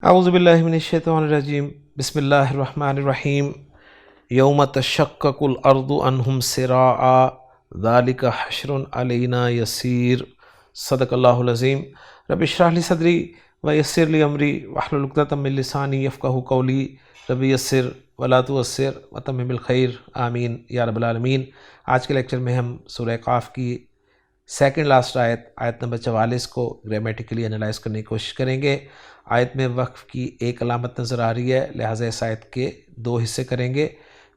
اعوذ باللہ من الشیطان الرجیم بسم اللہ الرحمن الرحیم یوم تشقق الارض عنہم سراعا ذالک حشر علینا یسیر صدق اللہ العظیم رب اشرح لی صدری ویسر لی امری واحلل عقدۃ من لسانی یفقہوا قولی رب یسر ولا تعسر وتمم بالخیر آمین یا رب العالمین۔ آج کے لیکچر میں ہم سورہ قاف کی سیکنڈ لاسٹ آیت نمبر 44 کو گرامیٹیکلی انالائز کرنے کی کوشش کریں گے۔ آیت میں وقف کی ایک علامت نظر آ رہی ہے، لہٰذا اس آیت کے دو حصے کریں گے۔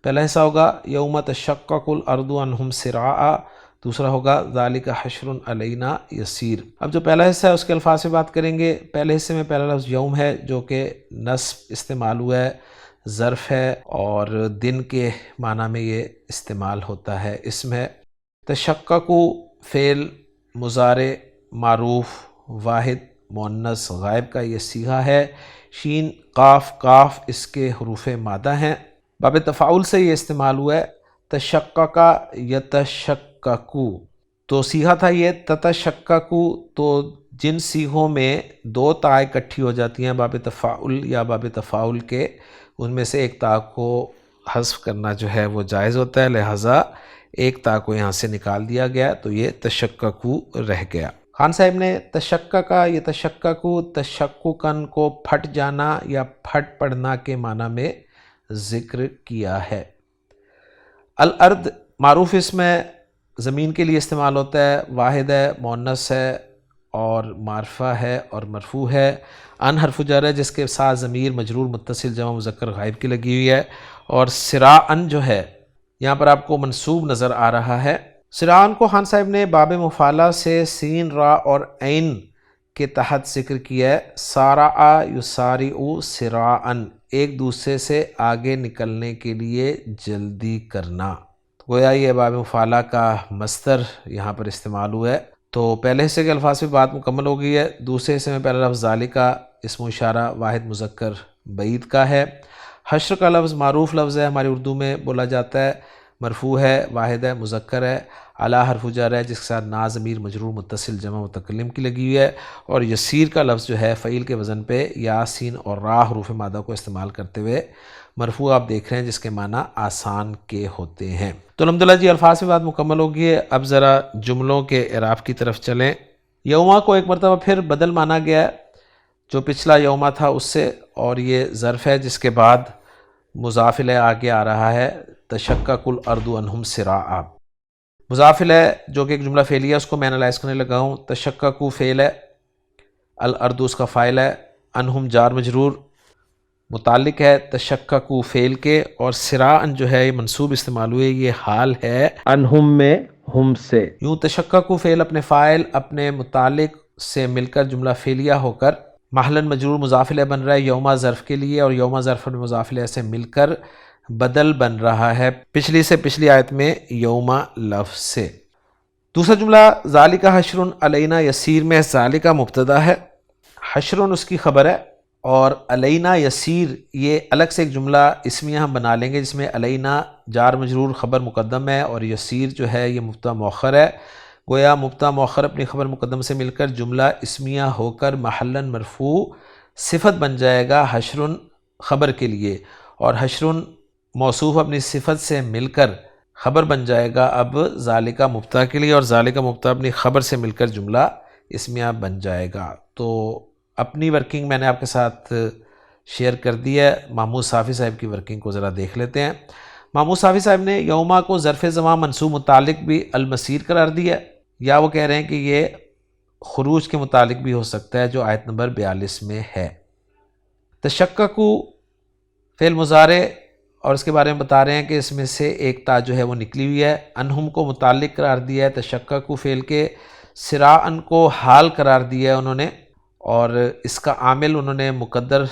پہلا حصہ ہوگا یوم تشقق الارض عنہم سراعا، دوسرا ہوگا ذالک حشر علینا یسیر۔ اب جو پہلا حصہ ہے اس کے الفاظ سے بات کریں گے۔ پہلے حصے میں پہلا لفظ یوم ہے جو کہ نصب استعمال ہوا ہے، ظرف ہے اور دن کے معنی میں یہ استعمال ہوتا ہے، اسم ہے۔ تشقق فعل مضارع معروف واحد مؤنث غائب کا یہ صیغہ ہے۔ شین قاف کاف اس کے حروف مادہ ہیں، باب تفاعل سے یہ استعمال ہوا ہے۔ تشقق یتشقق، تو صیغہ تھا یہ تتشقق، تو جن صیغوں میں دو تا اکٹھی ہو جاتی ہیں باب تفاعل یا باب تفاعل کے، ان میں سے ایک تا کو حذف کرنا جو ہے وہ جائز ہوتا ہے، لہٰذا ایک تا کو یہاں سے نکال دیا گیا تو یہ تشقق رہ گیا۔ خان صاحب نے تشقق یہ تشققن کو پھٹ جانا یا پھٹ پڑنا کے معنی میں ذکر کیا ہے۔ الارض معروف اسم ہے، زمین کے لیے استعمال ہوتا ہے، واحد ہے مؤنث ہے اور معرفہ ہے اور مرفوع ہے۔ ان حرف جر ہے جس کے ساتھ ضمیر مجرور متصل جمع مذکر غائب کی لگی ہوئی ہے، اور سراعن جو ہے یہاں پر آپ کو منصوب نظر آ رہا ہے۔ سراعن کو خان صاحب نے باب مفعلہ سے سین را اور عین کے تحت ذکر کیا ہے۔ سارع یسارع سراعن، ایک دوسرے سے آگے نکلنے کے لیے جلدی کرنا، گویا یہ باب مفعلہ کا مصدر یہاں پر استعمال ہوا ہے۔ تو پہلے حصے کے الفاظ سے بات مکمل ہو گئی ہے۔ دوسرے حصے میں پہلا لفظ ذالک اسم اشارہ واحد مذکر بعید کا ہے۔ حشر کا لفظ معروف لفظ ہے، ہماری اردو میں بولا جاتا ہے، مرفوع ہے، واحد ہے، مذکر ہے، اعلیٰ حرف جر ہے جس کے ساتھ نا ضمیر مجرور متصل جمع متکلم کی لگی ہوئی ہے، اور یسیر کا لفظ جو ہے فعیل کے وزن پہ یا سین اور را حروف مادہ کو استعمال کرتے ہوئے مرفوع آپ دیکھ رہے ہیں جس کے معنی آسان کے ہوتے ہیں۔ تو الحمدللہ جی الفاظ سے بات مکمل ہوگی ہے۔ اب ذرا جملوں کے اعراب کی طرف چلیں۔ یوما کو ایک مرتبہ پھر بدل مانا گیا ہے جو پچھلا یوما تھا اس سے، اور یہ ظرف ہے جس کے بعد مضاف الیہ آگے آ رہا ہے تشقق الارض عنہم سراعا۔ مضاف الیہ جو کہ ایک جملہ فعلیہ ہے اس کو میں انالائز کرنے لگا ہوں۔ تشقق فعل ہے، الارض اس کا فاعل ہے، عنہم جار مجرور متعلق ہے تشقق فعل کے، اور سراعا جو ہے یہ منصوب استعمال ہوئے، یہ حال ہے عنہم میں ہم سے۔ یوں تشقق فعل اپنے فاعل اپنے متعلق سے مل کر جملہ فعلیہ ہو کر محلاً مجرور مضاف الیہ بن رہا ہے یوما ظرف کے لیے، اور یوما ظرف مضاف الیہ سے مل کر بدل بن رہا ہے پچھلی سے پچھلی آیت میں یوما لفظ سے۔ دوسرا جملہ ذالک حشر علینا یسیر میں ذالک مبتدا ہے، حشر اس کی خبر ہے، اور علینا یسیر یہ الگ سے ایک جملہ اسمیہ ہم بنا لیں گے جس میں علینا جار مجرور خبر مقدم ہے اور یسیر جو ہے یہ مبتدا مؤخر ہے، گویا مبتدا مؤخر اپنی خبر مقدم سے مل کر جملہ اسمیہ ہو کر محلاً مرفوع صفت بن جائے گا حشر خبر کے لیے، اور حشر موصوف اپنی صفت سے مل کر خبر بن جائے گا اب ذالک مبتدا کے لیے، اور ذالک مبتدا اپنی خبر سے مل کر جملہ اسمیہ بن جائے گا۔ تو اپنی ورکنگ میں نے آپ کے ساتھ شیئر کر دی ہے، محمود صافی صاحب کی ورکنگ کو ذرا دیکھ لیتے ہیں۔ محمود صافی صاحب نے یوما کو ظرف زمان منصوب متعلق بھی المسیر قرار دیا ہے، یا وہ کہہ رہے ہیں کہ یہ خروج کے متعلق بھی ہو سکتا ہے جو آیت نمبر 42 میں ہے۔ تشقق فعل مضارع، اور اس کے بارے میں بتا رہے ہیں کہ اس میں سے ایک تا جو ہے وہ نکلی ہوئی ہے۔ انہم کو متعلق قرار دیا ہے تشقق فعل کے، سراعن کو حال قرار دیا ہے انہوں نے، اور اس کا عامل انہوں نے مقدر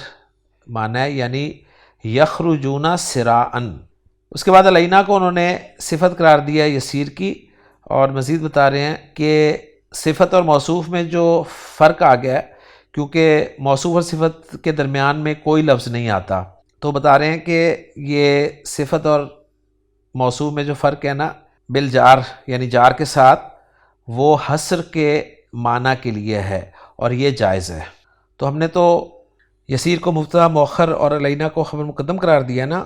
مانا ہے یعنی یخرجون سراعن۔ اس کے بعد علینا کو انہوں نے صفت قرار دیا ہے یسیر کی، اور مزید بتا رہے ہیں کہ صفت اور موصوف میں جو فرق آ گیا ہے کیونکہ موصوف اور صفت کے درمیان میں کوئی لفظ نہیں آتا، تو بتا رہے ہیں کہ یہ صفت اور موصوف میں جو فرق ہے نا بالجار یعنی جار کے ساتھ، وہ حصر کے معنی کے لیے ہے اور یہ جائز ہے۔ تو ہم نے تو یسیر کو مبتدا مؤخر اور علینا کو خبر مقدم قرار دیا نا،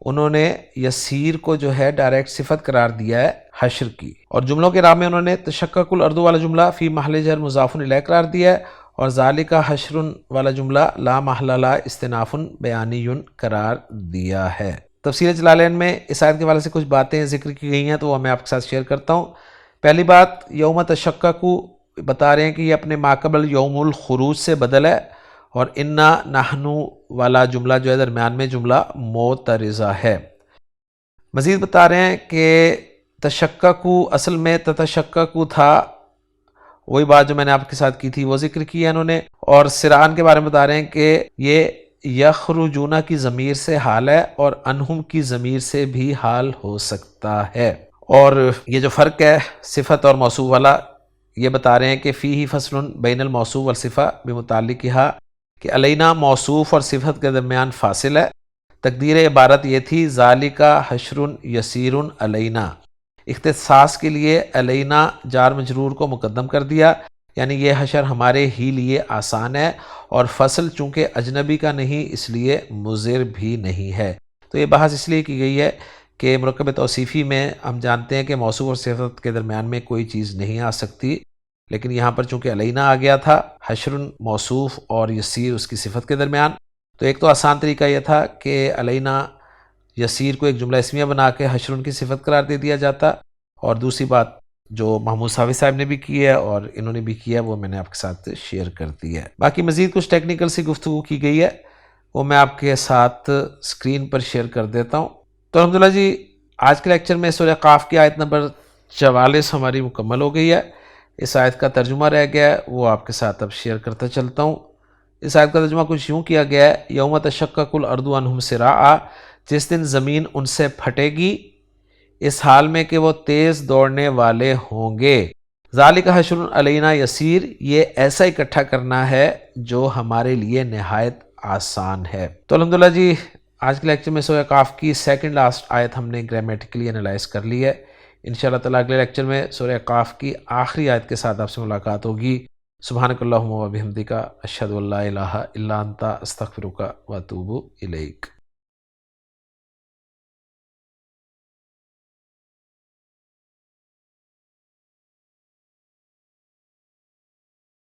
انہوں نے یسیر کو جو ہے ڈائریکٹ صفت قرار دیا ہے حشر کی، اور جملوں کے رام میں انہوں نے تشقق الارض والا جملہ فی محل جر مضاف الیہ قرار دیا ہے، اور ذالک حشر والا جملہ لا محل لا استناف بیانی قرار دیا ہے۔ تفسیر جلالین میں اس آیت کے حوالے سے کچھ باتیں ذکر کی گئی ہیں، تو وہ میں آپ کے ساتھ شیئر کرتا ہوں۔ پہلی بات، یوم تشقق بتا رہے ہیں کہ یہ اپنے ماقبل یوم الخروج سے بدل ہے، اور انا نحنو والا جملہ جو ہے درمیان میں جملہ معترضہ ہے۔ مزید بتا رہے ہیں کہ تشققو اصل میں تتشققو تھا، وہی بات جو میں نے آپ کے ساتھ کی تھی وہ ذکر کی ہے انہوں نے، اور سرعان کے بارے میں بتا رہے ہیں کہ یہ یخرجون کی ضمیر سے حال ہے اور انہم کی ضمیر سے بھی حال ہو سکتا ہے، اور یہ جو فرق ہے صفت اور موصوف والا، یہ بتا رہے ہیں کہ فیہ فصل بین الموصوف والصفہ بمتعلقہا، کہ علینا موصوف اور صفت کے درمیان فاصل ہے۔ تقدیر عبارت یہ تھی ذالک حشر یسیر علینا، اختصاص کے لیے علینا جار مجرور کو مقدم کر دیا، یعنی یہ حشر ہمارے ہی لیے آسان ہے، اور فصل چونکہ اجنبی کا نہیں اس لیے مضر بھی نہیں ہے۔ تو یہ بحث اس لیے کی گئی ہے کہ مرکب توصیفی میں ہم جانتے ہیں کہ موصوف اور صفت کے درمیان میں کوئی چیز نہیں آ سکتی، لیکن یہاں پر چونکہ علینا آ گیا تھا، حشر موصوف اور یسیر اس کی صفت کے درمیان، تو ایک تو آسان طریقہ یہ تھا کہ علینا یسیر کو ایک جملہ اسمیہ بنا کے حشر کی صفت قرار دے دیا جاتا، اور دوسری بات جو محمود صافی صاحب نے بھی کی ہے اور انہوں نے بھی کیا ہے وہ میں نے آپ کے ساتھ شیئر کر دی ہے۔ باقی مزید کچھ ٹیکنیکل سی گفتگو کی گئی ہے، وہ میں آپ کے ساتھ اسکرین پر شیئر کر دیتا ہوں۔ تو الحمدللہ جی، آج کے لیکچر میں سورہ قاف کی آیت نمبر 44 ہماری مکمل ہو گئی ہے۔ اس آیت کا ترجمہ رہ گیا ہے، وہ آپ کے ساتھ اب شیئر کرتا چلتا ہوں۔ اس آیت کا ترجمہ کچھ یوں کیا گیا ہے، یوم تشقق الارض عنہم سراعا، جس دن زمین ان سے پھٹے گی اس حال میں کہ وہ تیز دوڑنے والے ہوں گے۔ ذالک حشر علینا یسیر، یہ ایسا اکٹھا کرنا ہے جو ہمارے لیے نہایت آسان ہے۔ تو الحمدللہ جی، آج کے لیکچر میں سورہ قاف کی سیکنڈ لاسٹ آیت ہم نے گرامیٹیکلی انالائز کر لی ہے۔ انشاءاللہ تعالیٰ اگلے لیکچر میں سورہ قاف کی آخری آیت کے ساتھ آپ سے ملاقات ہوگی۔ سبحانک اللہم و بحمدک، اشہد ان لا الہ الا انت، استغفرک و اتوب الیک۔